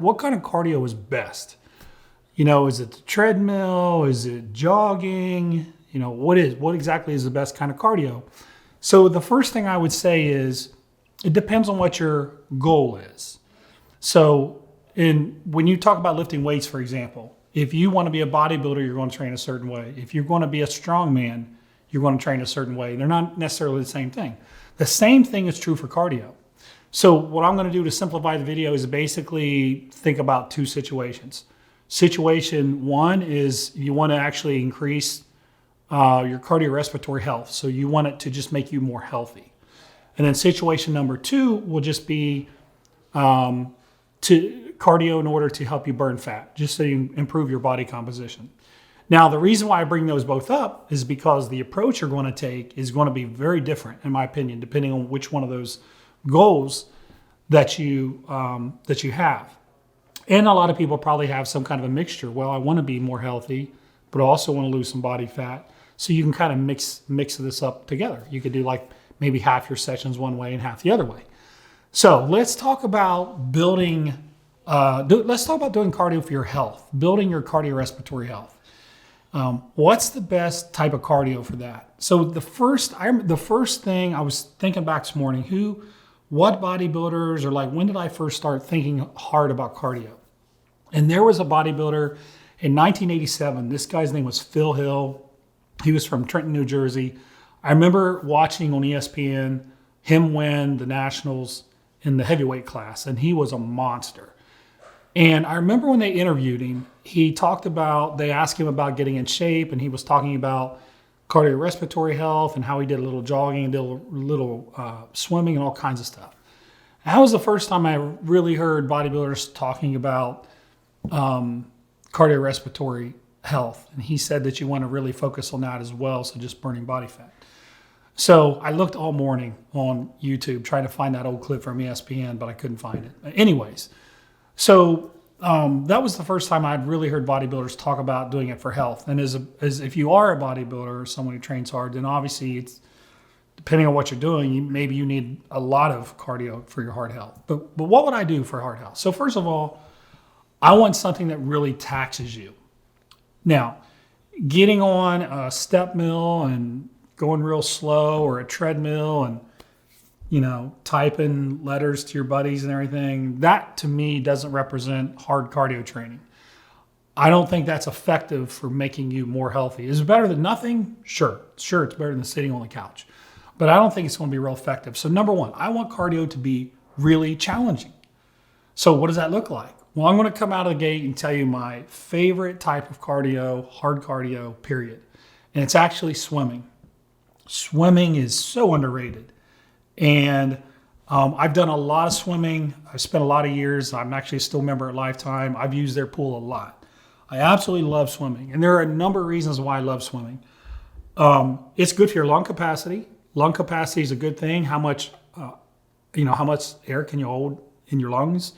What kind of cardio is best? Is it the treadmill? Is it jogging? What exactly is the best kind of cardio? So the first thing I would say is it depends on what your goal is. So when you talk about lifting weights, for example, if you want to be a bodybuilder, you're going to train a certain way. If you're going to be a strongman, you're going to train a certain way. They're not necessarily the same thing. The same thing is true for cardio. So what I'm going to do to simplify the video is basically think about two situations. Situation one is you want to actually increase your cardiorespiratory health. So you want it to just make you more healthy. And then situation number two will just be to cardio in order to help you burn fat, just so you improve your body composition. Now, the reason why I bring those both up is because the approach you're going to take is going to be very different, in my opinion, depending on which one of those goals that you have. And a lot of people probably have some kind of a mixture. Well, I want to be more healthy, but I also want to lose some body fat. So you can kind of mix this up together. You could do like maybe half your sessions one way and half the other way. So let's talk about let's talk about doing cardio for your health, building your cardiorespiratory health. What's the best type of cardio for that? So the first thing I was thinking back this morning, what bodybuilders, or like when did I first start thinking hard about cardio? And there was a bodybuilder in 1987. This guy's name was Phil Hill. He was from Trenton, New Jersey. I remember watching on ESPN him win the nationals in the heavyweight class, and he was a monster. And I remember when they interviewed him, they asked him about getting in shape, and he was talking about cardiorespiratory health and how he did a little jogging and did a little swimming and all kinds of stuff. And that was the first time I really heard bodybuilders talking about cardiorespiratory health. And he said that you want to really focus on that as well, so just burning body fat. So I looked all morning on YouTube trying to find that old clip from ESPN, but I couldn't find it. Anyways, so that was the first time I'd really heard bodybuilders talk about doing it for health. And as if you are a bodybuilder or someone who trains hard, then obviously it's depending on what you're doing, maybe you need a lot of cardio for your heart health. But what would I do for heart health? So first of all, I want something that really taxes you. Now, getting on a step mill and going real slow, or a treadmill and typing letters to your buddies and everything, that to me doesn't represent hard cardio training. I don't think that's effective for making you more healthy. Is it better than nothing? Sure, it's better than sitting on the couch. But I don't think it's going to be real effective. So number one, I want cardio to be really challenging. So what does that look like? Well, I'm going to come out of the gate and tell you my favorite type of cardio, hard cardio, period. And it's actually swimming. Swimming is so underrated. And I've done a lot of swimming. I've spent a lot of years. I'm actually still a member at Lifetime. I've used their pool a lot. I absolutely love swimming. And there are a number of reasons why I love swimming. It's good for your lung capacity. Lung capacity is a good thing. How much air can you hold in your lungs?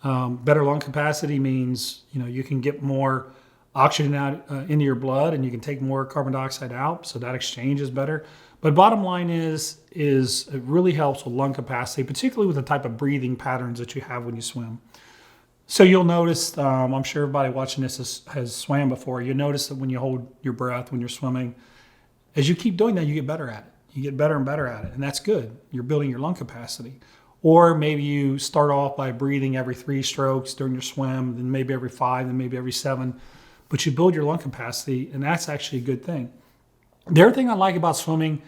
Better lung capacity means, you can get more oxygen out into your blood, and you can take more carbon dioxide out. So that exchange is better. But bottom line is it really helps with lung capacity, particularly with the type of breathing patterns that you have when you swim. So you'll notice, I'm sure everybody watching this has swam before. You'll notice that when you hold your breath when you're swimming, as you keep doing that, you get better at it. You get better and better at it, and that's good. You're building your lung capacity. Or maybe you start off by breathing every 3 strokes during your swim, then maybe every 5, then maybe every 7. But you build your lung capacity, and that's actually a good thing. The other thing I like about swimming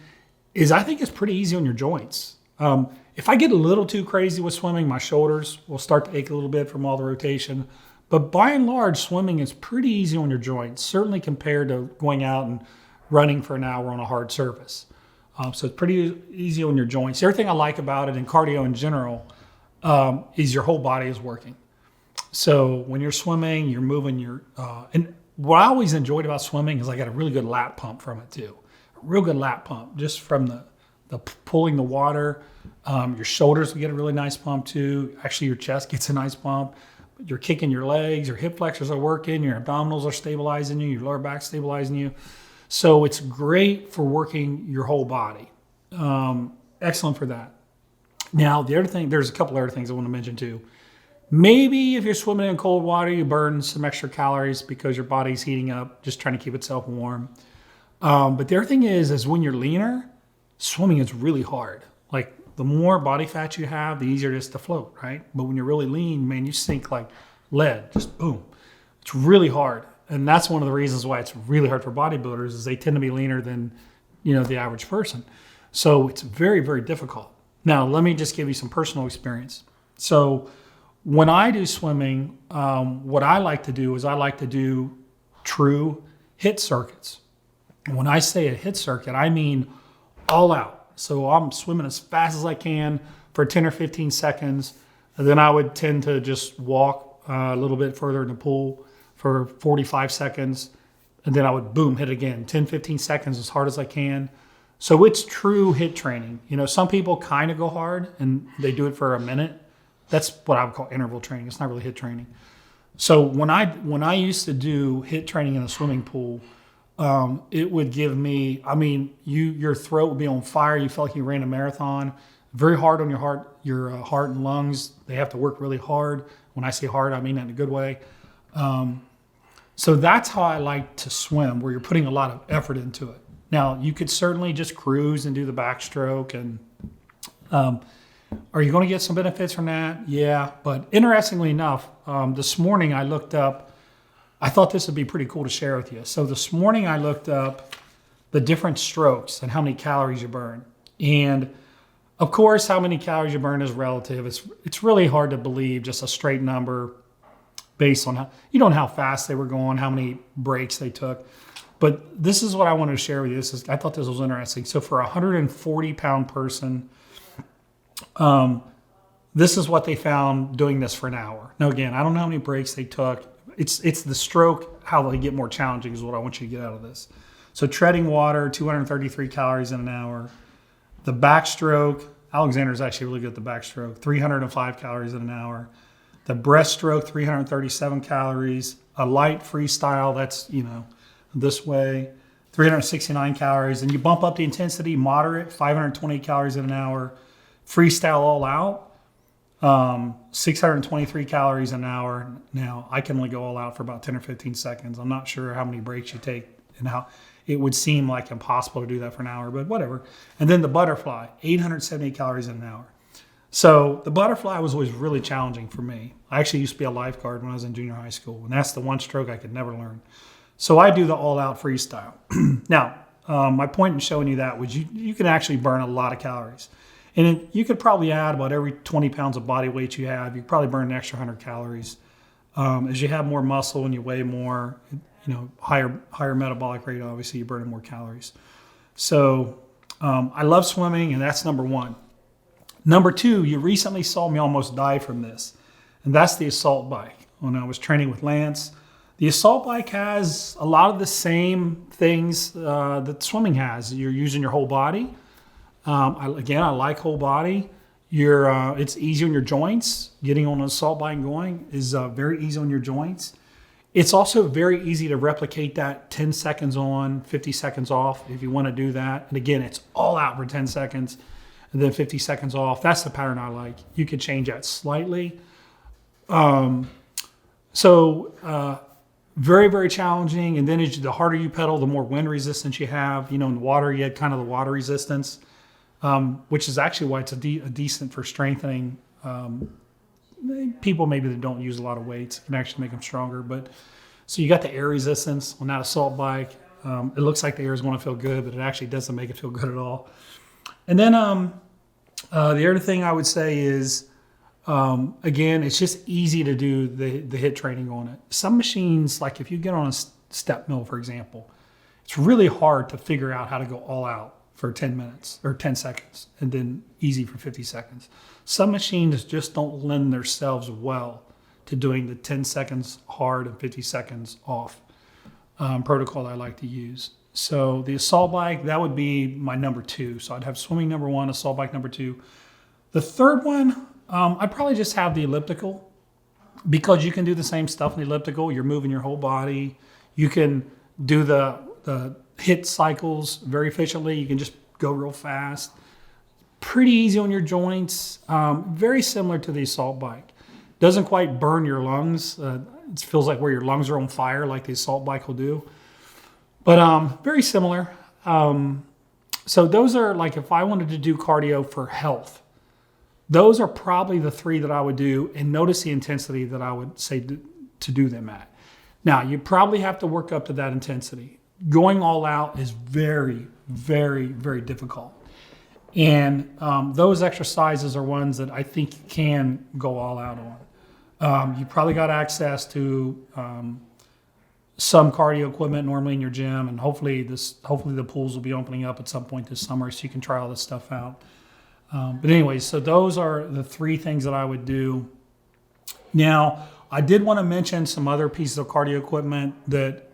is I think it's pretty easy on your joints. If I get a little too crazy with swimming, my shoulders will start to ache a little bit from all the rotation. But by and large, swimming is pretty easy on your joints, certainly compared to going out and running for an hour on a hard surface. So it's pretty easy on your joints. The other thing I like about it, and cardio in general, is your whole body is working. So when you're swimming, you're moving and what I always enjoyed about swimming is I got a really good lap pump from it too. A real good lap pump just from the pulling the water. Your shoulders will get a really nice pump too. Actually, your chest gets a nice pump. You're kicking your legs, your hip flexors are working, your abdominals are stabilizing you, your lower back stabilizing you. So it's great for working your whole body. Excellent for that. Now, the other thing, there's a couple other things I want to mention too. Maybe if you're swimming in cold water, you burn some extra calories because your body's heating up, just trying to keep itself warm. But the other thing is when you're leaner, swimming is really hard. Like the more body fat you have, the easier it is to float, right? But when you're really lean, man, you sink like lead, just boom. It's really hard. And that's one of the reasons why it's really hard for bodybuilders is they tend to be leaner than, the average person. So it's very, very difficult. Now, let me just give you some personal experience. So when I do swimming, what I like to do is I like to do true HIIT circuits. And when I say a HIIT circuit, I mean all out. So I'm swimming as fast as I can for 10 or 15 seconds. And then I would tend to just walk a little bit further in the pool for 45 seconds. And then I would boom, hit again, 10, 15 seconds as hard as I can. So it's true HIIT training. Some people kind of go hard and they do it for a minute. That's what I would call interval training. It's not really HIIT training. So when I used to do HIIT training in a swimming pool, it would give me, your throat would be on fire. You felt like you ran a marathon. Very hard on your heart and lungs. They have to work really hard. When I say hard, I mean that in a good way. So that's how I like to swim, where you're putting a lot of effort into it. Now, you could certainly just cruise and do the backstroke. And are you going to get some benefits from that? Yeah. But interestingly enough, this morning I looked up, I thought this would be pretty cool to share with you. So this morning I looked up the different strokes and how many calories you burn. And of course, how many calories you burn is relative. It's really hard to believe just a straight number based on how fast they were going, how many breaks they took. But this is what I wanted to share with you. I thought this was interesting. So for a 140-pound person, this is what they found doing this for an hour. Now, again, I don't know how many breaks they took. It's the stroke, how they get more challenging is what I want you to get out of this. So treading water, 233 calories in an hour. The backstroke, Alexander's actually really good at the backstroke, 305 calories in an hour. The breaststroke, 337 calories. A light freestyle, that's, this way, 369 calories. And you bump up the intensity, moderate, 520 calories in an hour. Freestyle all out, 623 calories an hour. Now, I can only go all out for about 10 or 15 seconds. I'm not sure how many breaks you take and how it would seem like impossible to do that for an hour, but whatever. And then the butterfly, 870 calories in an hour. So the butterfly was always really challenging for me. I actually used to be a lifeguard when I was in junior high school, and that's the one stroke I could never learn. So I do the all-out freestyle. Now, my point in showing you that was you can actually burn a lot of calories. And you could probably add about every 20 pounds of body weight you have, you probably burn an extra 100 calories. As you have more muscle and you weigh more, higher metabolic rate, obviously you're burning more calories. So I love swimming, and that's number one. Number two, you recently saw me almost die from this, and that's the assault bike. When I was training with Lance, the assault bike has a lot of the same things that swimming has. You're using your whole body. I like whole body. It's easy on your joints. Getting on an assault bike and going is very easy on your joints. It's also very easy to replicate that 10 seconds on, 50 seconds off if you want to do that. And again, it's all out for 10 seconds and then 50 seconds off. That's the pattern I like. You could change that slightly. Very, very challenging. And then the harder you pedal, the more wind resistance you have. In the water, you had kind of the water resistance, which is actually why it's a decent for strengthening. People maybe that don't use a lot of weights can actually make them stronger. But so you got the air resistance on that assault bike. It looks like the air is going to feel good, but it actually doesn't make it feel good at all. And then the other thing I would say is, again, it's just easy to do the HIIT training on it. Some machines, like if you get on a step mill, for example, it's really hard to figure out how to go all out for 10 minutes or 10 seconds and then easy for 50 seconds. Some machines just don't lend themselves well to doing the 10 seconds hard and 50 seconds off protocol I like to use. So the assault bike, that would be my number two. So I'd have swimming number one, assault bike number two. The third one, I'd probably just have the elliptical, because you can do the same stuff in the elliptical. You're moving your whole body. You can do the HIIT cycles very efficiently. You can just go real fast. Pretty easy on your joints. Very similar to the assault bike. Doesn't quite burn your lungs. It feels like where your lungs are on fire, like the assault bike will do. But very similar. So those are like, if I wanted to do cardio for health, those are probably the three that I would do, and notice the intensity that I would say to do them at. Now, you probably have to work up to that intensity. Going all out is very, very, very difficult. And those exercises are ones that I think you can go all out on. You probably got access to some cardio equipment normally in your gym, and hopefully the pools will be opening up at some point this summer so you can try all this stuff out. But anyways, so those are the three things that I would do. Now, I did want to mention some other pieces of cardio equipment that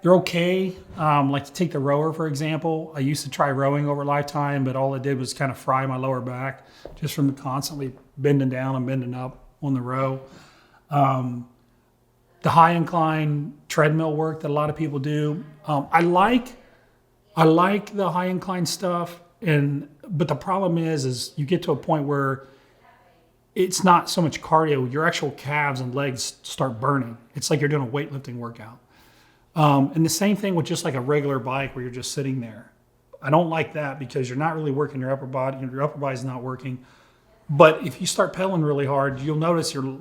they're okay. Like to take the rower, for example. I used to try rowing over Lifetime, but all it did was kind of fry my lower back just from constantly bending down and bending up on the row. The high incline treadmill work that a lot of people do. I like the high incline stuff, but the problem is you get to a point where it's not so much cardio. Your actual calves and legs start burning. It's like you're doing a weightlifting workout. And the same thing with just like a regular bike where you're just sitting there. I don't like that because you're not really working your upper body. Your upper body's not working. But if you start pedaling really hard, you'll notice your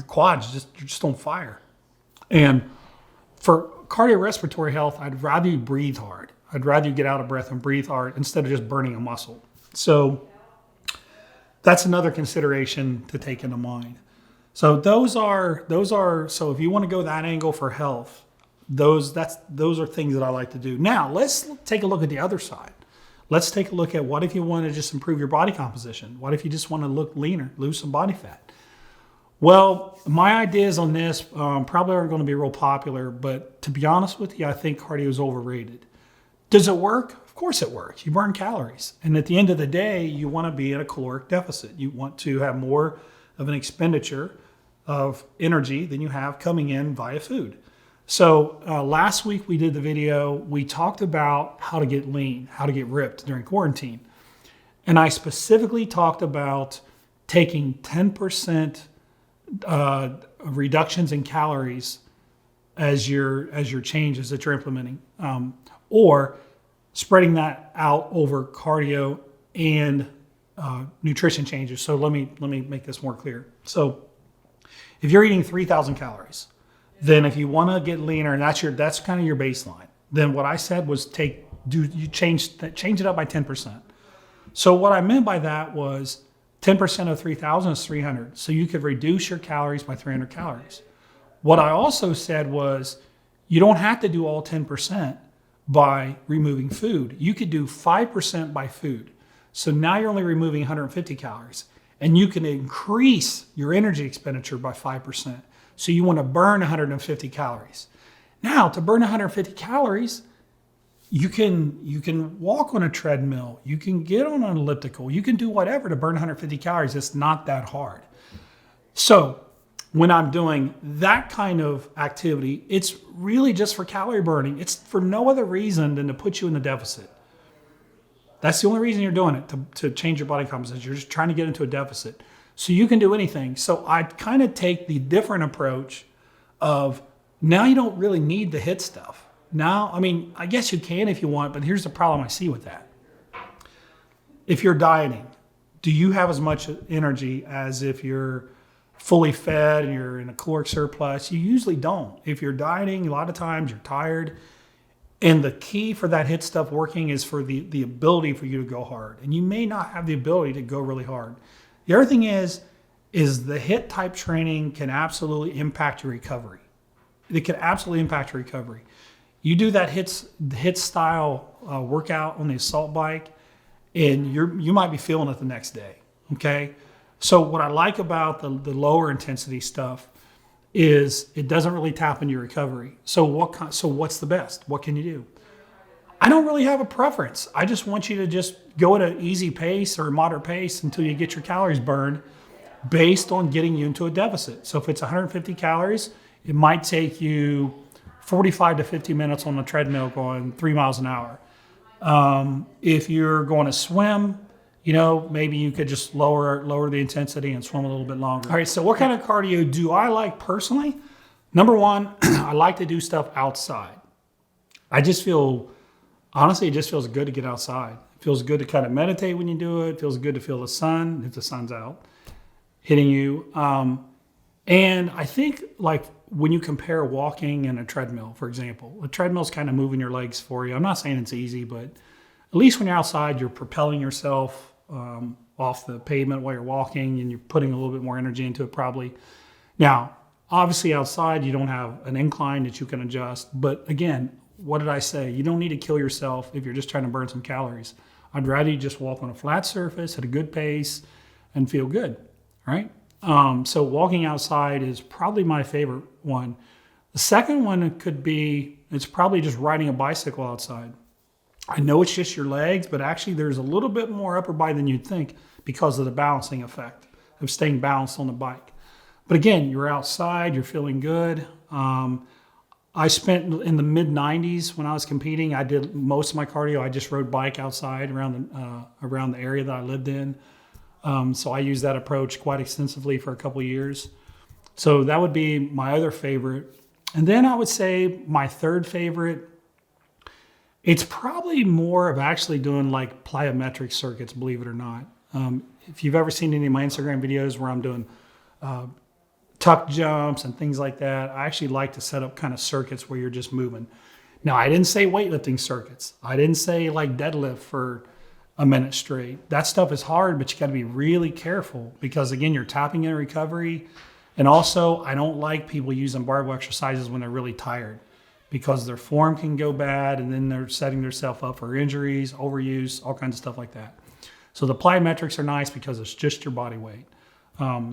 quads you're just on fire. And for cardiorespiratory health, I'd rather you breathe hard. I'd rather you get out of breath and breathe hard instead of just burning a muscle. So that's another consideration to take into mind. So those are so if you want to go that angle for health, those are things that I like to do. Now, let's take a look at the other side. Let's take a look at what if you want to just improve your body composition? What if you just want to look leaner, lose some body fat? Well, my ideas on this probably aren't going to be real popular, but to be honest with you, I think cardio is overrated. Does it work? Of course it works. You burn calories. And at the end of the day, you want to be at a caloric deficit. You want to have more of an expenditure of energy than you have coming in via food. So last week we did the video, we talked about how to get lean, how to get ripped during quarantine. And I specifically talked about taking 10% reductions in calories as your changes that you're implementing, or spreading that out over cardio and nutrition changes. So let me make this more clear. So if you're eating 3,000 calories, then if you want to get leaner, and that's kind of your baseline, then what I said was change it up by 10%. So what I meant by that was 10% of 3,000 is 300. So you could reduce your calories by 300 calories. What I also said was you don't have to do all 10% by removing food. You could do 5% by food. So now you're only removing 150 calories, and you can increase your energy expenditure by 5%. So you want to burn 150 calories. Now, to burn 150 calories, you can walk on a treadmill, you can get on an elliptical, you can do whatever to burn 150 calories. It's not that hard. So when I'm doing that kind of activity, it's really just for calorie burning. It's for no other reason than to put you in the deficit. That's the only reason you're doing it, to change your body composition. You're just trying to get into a deficit. So you can do anything. So I kind of take the different approach of now you don't really need the HIIT stuff. Now, I mean, I guess you can if you want, but here's the problem I see with that. If you're dieting, do you have as much energy as if you're fully fed and you're in a caloric surplus? You usually don't. If you're dieting, a lot of times you're tired. And the key for that HIIT stuff working is for the ability for you to go hard. And you may not have the ability to go really hard. The other thing is the HIIT type training can absolutely impact your recovery. It can absolutely impact your recovery. You do that HIIT style workout on the assault bike, and you might be feeling it the next day. Okay, so what I like about the lower intensity stuff is it doesn't really tap into your recovery. So what's the best? What can you do? I don't really have a preference. I just want you to just go at an easy pace or a moderate pace until you get your calories burned based on getting you into a deficit. So if it's 150 calories, it might take you 45 to 50 minutes on the treadmill going 3 miles an hour. If you're going to swim, maybe you could just lower the intensity and swim a little bit longer. All right, so what kind of cardio do I like personally? Number one, I like to do stuff outside. I just feel, honestly, it just feels good to get outside. It feels good to kind of meditate when you do it. It feels good to feel the sun, if the sun's out, hitting you. And I think like when you compare walking and a treadmill, for example, a treadmill's kind of moving your legs for you. I'm not saying it's easy, but at least when you're outside, you're propelling yourself off the pavement while you're walking, and you're putting a little bit more energy into it probably. Now, obviously outside, you don't have an incline that you can adjust. But again, what did I say? You don't need to kill yourself if you're just trying to burn some calories. I'd rather you just walk on a flat surface at a good pace and feel good, right? So walking outside is probably my favorite one. The second one could be, it's probably just riding a bicycle outside. I know it's just your legs, but actually there's a little bit more upper body than you'd think because of the balancing effect of staying balanced on the bike. But again, you're outside, you're feeling good. I spent in the mid 90s when I was competing, I did most of my cardio. I just rode bike outside around the area that I lived in. So I used that approach quite extensively for a couple of years. So that would be my other favorite. And then I would say my third favorite, it's probably more of actually doing like plyometric circuits, believe it or not. If you've ever seen any of my Instagram videos where I'm doing tuck jumps and things like that, I actually like to set up kind of circuits where you're just moving. Now, I didn't say weightlifting circuits. I didn't say like deadlift for a minute straight. That stuff is hard, but you got to be really careful because again, you're tapping into recovery. And also, I don't like people using barbell exercises when they're really tired because their form can go bad and then they're setting themselves up for injuries, overuse, all kinds of stuff like that. So the plyometrics are nice because it's just your body weight.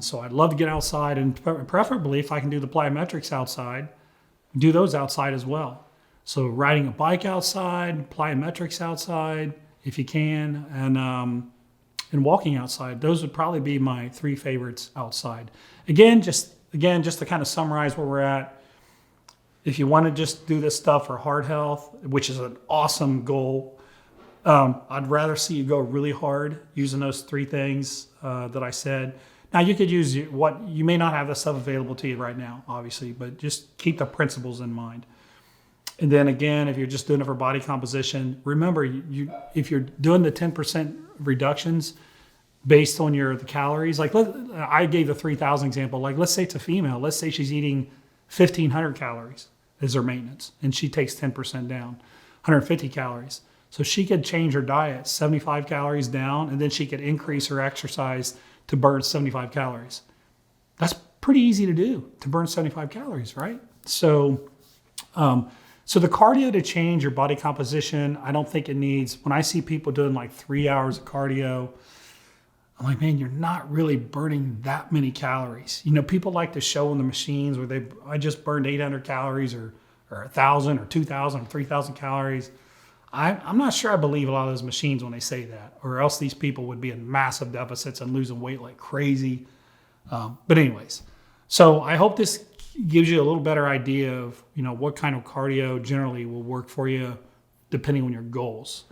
So I'd love to get outside, and preferably if I can do the plyometrics outside, do those outside as well. So riding a bike outside, plyometrics outside, if you can, and walking outside. Those would probably be my three favorites outside. Again, just to kind of summarize where we're at, if you want to just do this stuff for heart health, which is an awesome goal, I'd rather see you go really hard using those three things that I said. Now, you could use what you may not have this stuff available to you right now, obviously, but just keep the principles in mind. And then again, if you're just doing it for body composition, remember, if you're doing the 10% reductions based on the calories, like I gave the 3,000 example, like let's say it's a female, let's say she's eating 1,500 calories as her maintenance, and she takes 10% down, 150 calories. So she could change her diet 75 calories down, and then she could increase her exercise to burn 75 calories. That's pretty easy to do, to burn 75 calories, right? So the cardio to change your body composition, I don't think it needs, when I see people doing like 3 hours of cardio, I'm like, man, you're not really burning that many calories. People like to show on the machines where I just burned 800 calories or 1,000 or 2,000 or 3,000 calories. I'm not sure I believe a lot of those machines when they say that, or else these people would be in massive deficits and losing weight like crazy. But anyways, so I hope this gives you a little better idea of what kind of cardio generally will work for you depending on your goals.